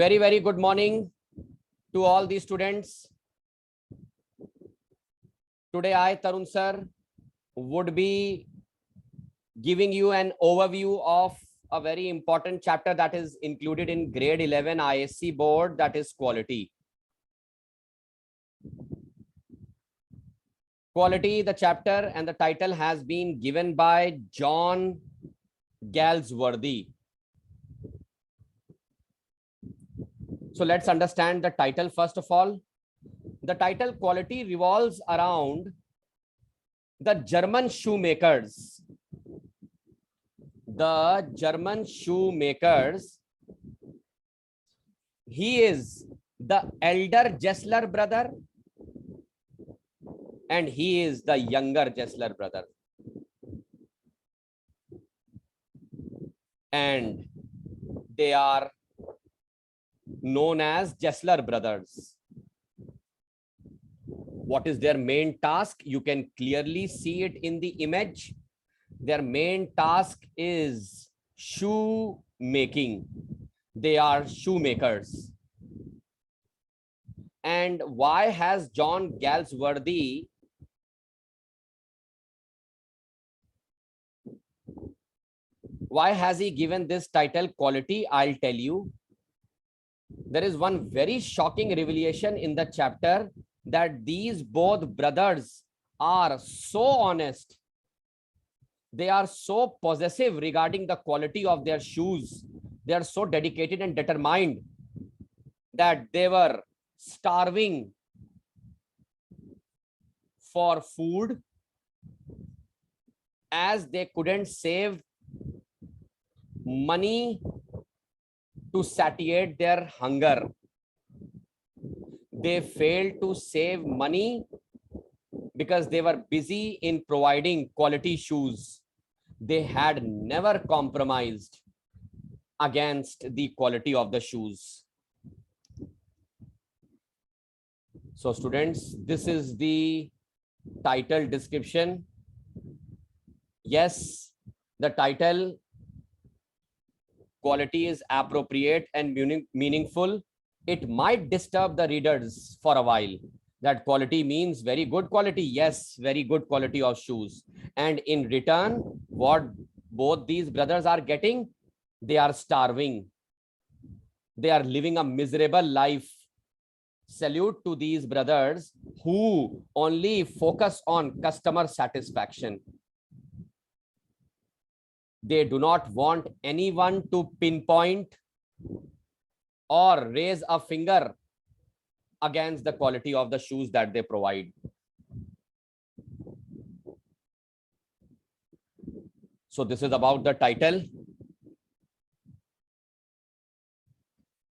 Very, very good morning to all the students. Today I, Tarun sir, would be giving you an overview of a very important chapter that is included in grade 11 ISC board, that is quality. Quality, the chapter and the title has been given by John Galsworthy. So let's understand the title first of all. The title quality revolves around the German shoemakers. The German shoemakers. He is the elder Gessler brother and he is the younger Gessler brother. And they are known as Gessler brothers. What is their main task? You can clearly see it in the image. Their main task is shoe making. They are shoemakers. And why has John Galsworthy given this title quality? I'll tell you. There is one very shocking revelation in the chapter that these both brothers are so honest. They are so possessive regarding the quality of their shoes. They are so dedicated and determined that they were starving for food as they couldn't save money to satiate their hunger. They failed to save money because they were busy in providing quality shoes. They had never compromised against the quality of the shoes. So students, this is the title description. Yes, the title quality is appropriate and meaningful. It might disturb the readers for a while. That quality means very good quality. Yes, very good quality of shoes. And in return, what both these brothers are getting, they are starving. They are living a miserable life. Salute to these brothers who only focus on customer satisfaction. They do not want anyone to pinpoint or raise a finger against the quality of the shoes that they provide. So this is about the title.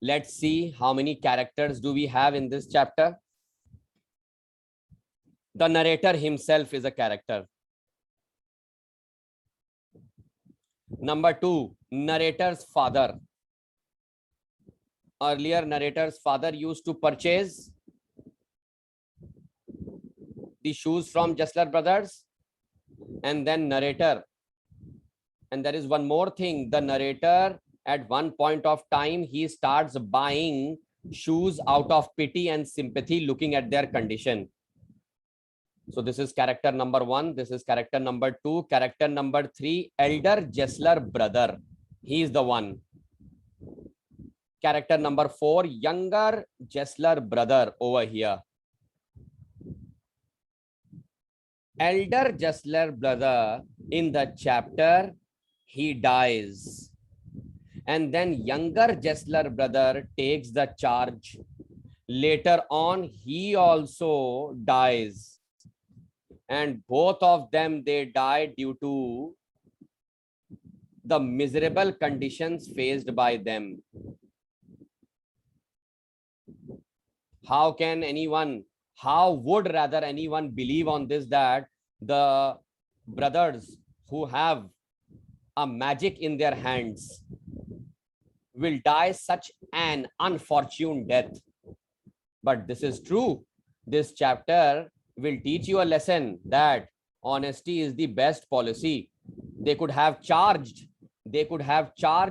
Let's see how many characters do we have in this chapter. The narrator himself is a character. Number 2, narrator's father. Earlier, narrator's father used to purchase the shoes from Gessler brothers, and then narrator. And there is one more thing. The narrator, at one point of time, he starts buying shoes out of pity and sympathy, looking at their condition. So this is character number 1. This is character number 2. Character number 3, elder Gessler brother. He is the one. Character number 4, younger Gessler brother over here. Elder Gessler brother in the chapter, he dies. And then younger Gessler brother takes the charge. Later on, he also dies. And both of them, they die due to the miserable conditions faced by them. How would anyone believe on this, that the brothers who have a magic in their hands will die such an unfortunate death? But this is true. This chapter will teach you a lesson that honesty is the best policy. They could have charged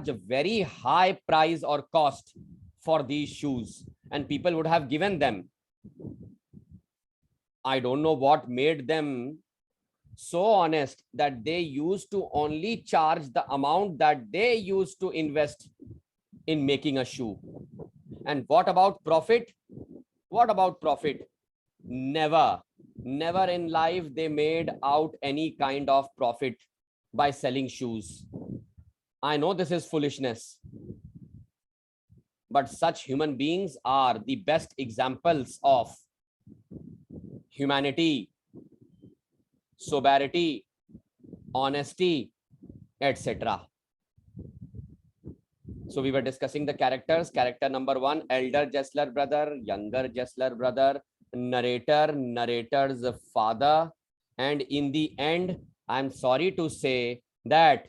a very high price or cost for these shoes, and people would have given them. I don't know what made them so honest that they used to only charge the amount that they used to invest in making a shoe. And what about profit? What about profit? Never, never in life they made out any kind of profit by selling shoes. I know this is foolishness, but such human beings are the best examples of humanity, sobriety, honesty, etc. So we were discussing the characters. Character number 1, elder Gessler brother, younger Gessler brother, narrator, narrator's father. And in the end, I'm sorry to say that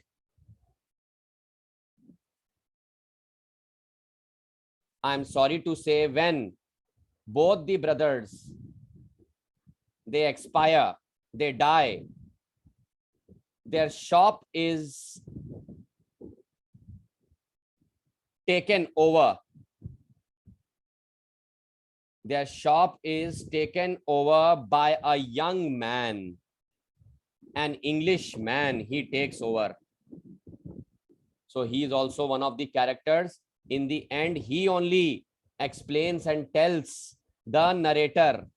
when both the brothers, they expire, they die, their shop is taken over. Their shop is taken over by a young man, an English man. He takes over. So he is also one of the characters. In the end, he only explains and tells the narrator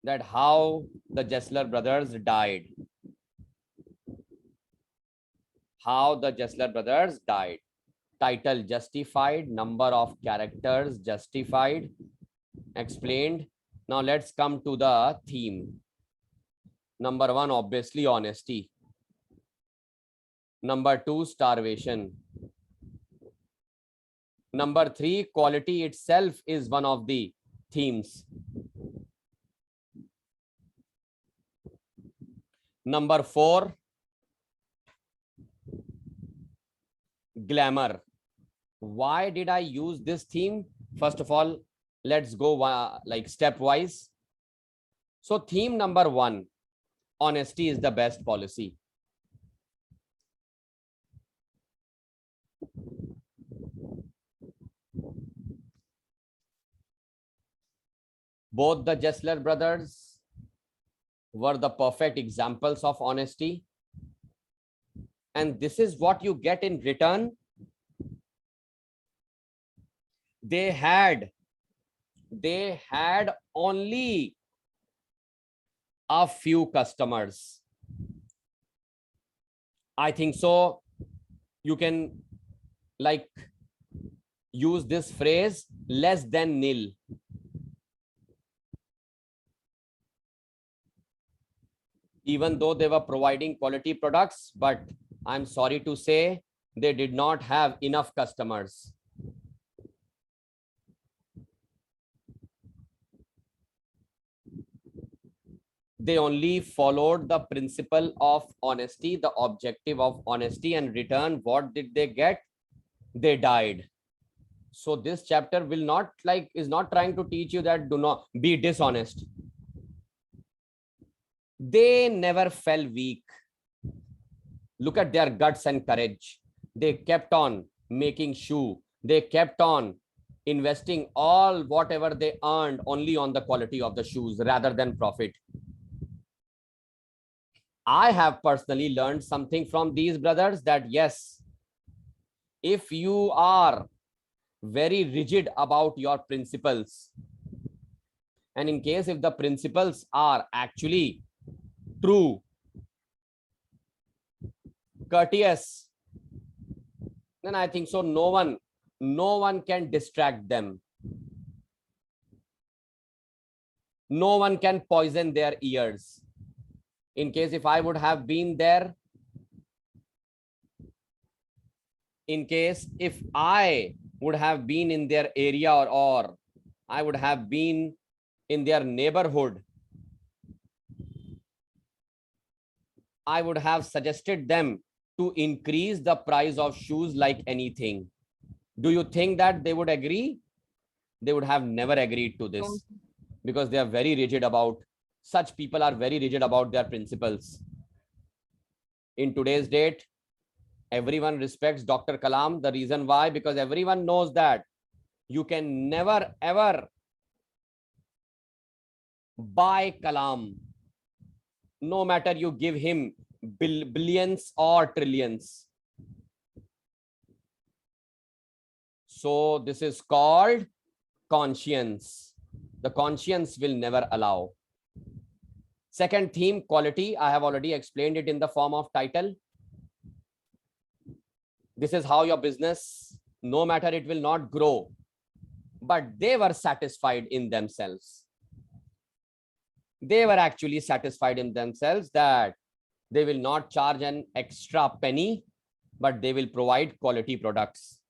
that how the Gessler brothers died. How the Gessler brothers died. Title justified, number of characters justified, explained. Now let's come to the theme. Number 1, obviously honesty. Number 2, starvation. Number 3, quality itself is one of the themes. Number 4, glamour. Why did I use this theme? First of all, let's go like stepwise. So theme number 1, honesty is the best policy. Both the Gessler brothers were the perfect examples of honesty. And this is what you get in return. They had only a few customers. I think so. You can like use this phrase, less than nil. Even though they were providing quality products, but I'm sorry to say they did not have enough customers. They only followed the principle of honesty, the objective of honesty, and return. What did they get? They died. So this chapter will not is not trying to teach you that do not be dishonest. They never fell weak. Look at their guts and courage. They kept on making shoe. They kept on investing all whatever they earned only on the quality of the shoes rather than profit. I have personally learned something from these brothers that yes, if you are very rigid about your principles, and in case if the principles are actually true, courteous, then I think so no one can distract them. No one can poison their ears. In case if I would have been there, in case if I would have been in their area or I would have been in their neighborhood, I would have suggested them to increase the price of shoes like anything. Do you think that they would agree? They would have never agreed to this because they are very rigid about, such people are very rigid about their principles. In today's date, everyone respects Dr. Kalam. The reason why, because everyone knows that You can never ever buy Kalam, no matter you give him billions or trillions. So this is called conscience. The conscience will never allow. Second theme, quality. I have already explained it in the form of title. This is how your business, no matter it will not grow, but they were satisfied in themselves. They were actually satisfied in themselves that they will not charge an extra penny, but they will provide quality products.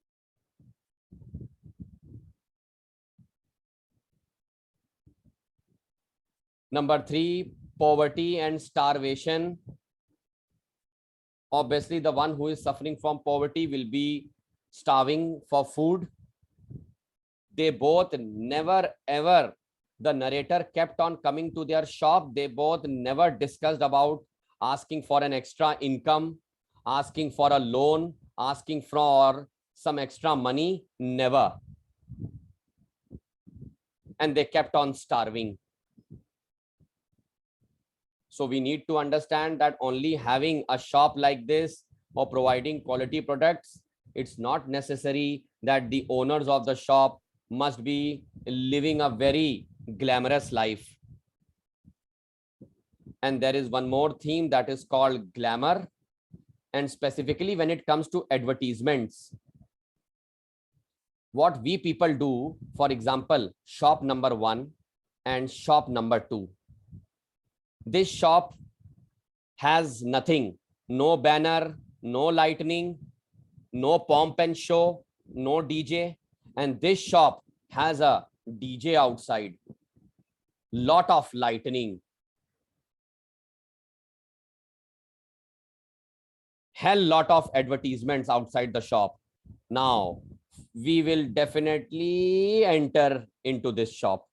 Number 3, poverty and starvation. Obviously, the one who is suffering from poverty will be starving for food. They both never ever, the narrator kept on coming to their shop. They both never discussed about asking for an extra income, asking for a loan, asking for some extra money. Never. And they kept on starving. So we need to understand that only having a shop like this or providing quality products, it's not necessary that the owners of the shop must be living a very glamorous life. And there is one more theme that is called glamour. And specifically when it comes to advertisements, what we people do, for example, shop number 1 and shop number 2. This shop has nothing, no banner, no lightning, no pomp and show, no DJ. And this shop has a DJ outside, lot of lightning, hell lot of advertisements outside the shop. Now we will definitely enter into this shop.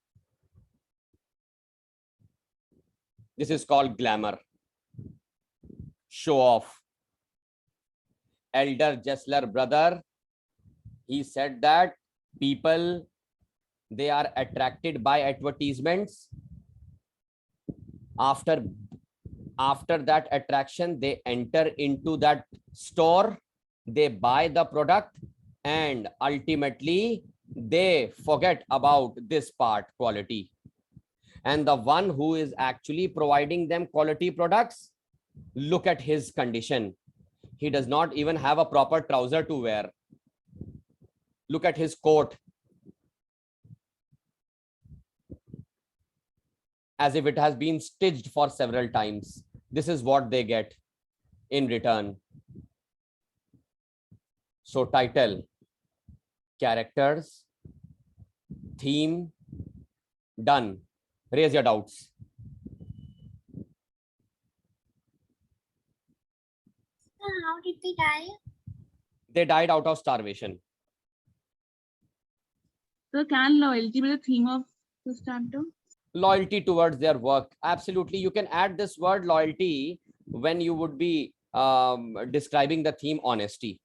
This is called glamour, show off. Elder Jessler brother, he said that people, they are attracted by advertisements. After that attraction, they enter into that store, they buy the product, and ultimately they forget about this part, quality. And the one who is actually providing them quality products, look at his condition. He does not even have a proper trouser to wear. Look at his coat, as if it has been stitched for several times. This is what they get in return. So title, characters, theme, done. Raise your doubts. How did they die? They died out of starvation. So can loyalty be the theme of the stanza? Loyalty towards their work. Absolutely. You can add this word loyalty when you would be describing the theme honesty.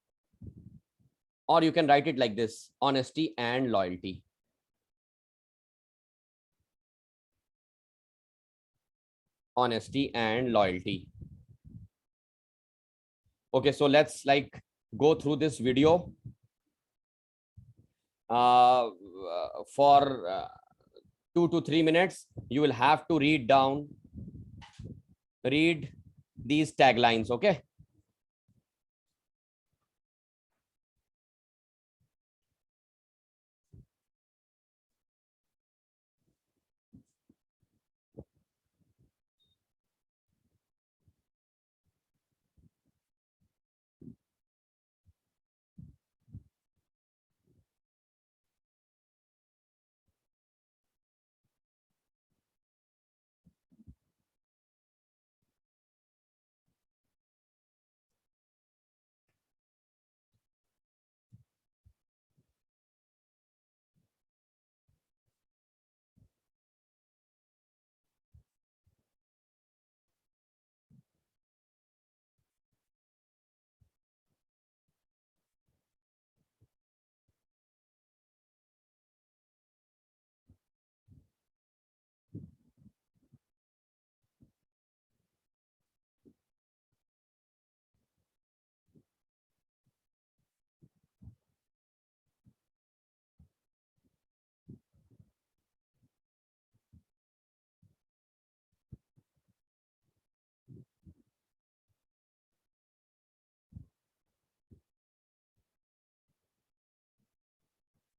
Or you can write it like this, honesty and loyalty. Honesty and loyalty. Okay, so let's like go through this video for 2 to 3 minutes. You will have to read these taglines. Okay.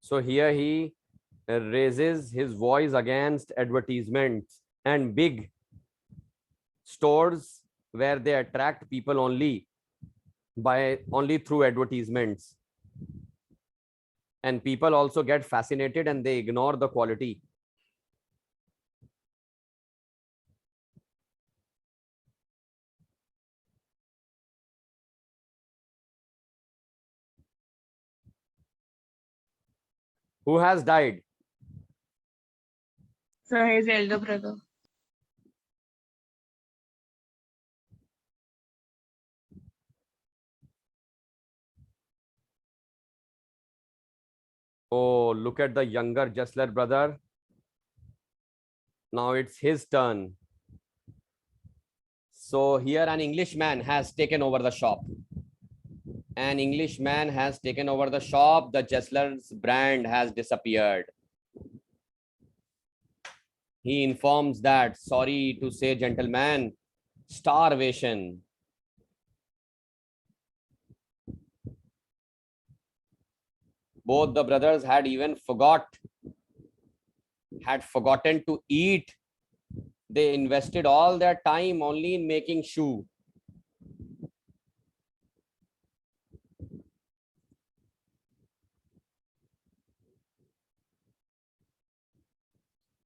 So here he raises his voice against advertisements and big stores where they attract people only through advertisements. And people also get fascinated and they ignore the quality. Who has died? So his elder brother. Oh, look at the younger Jessler brother. Now it's his turn. So here an Englishman has taken over the shop. An Englishman has taken over the shop. The Jessler's brand has disappeared. He informs that, sorry to say, gentlemen, starvation. Both the brothers had forgotten to eat. They invested all their time only in making shoe.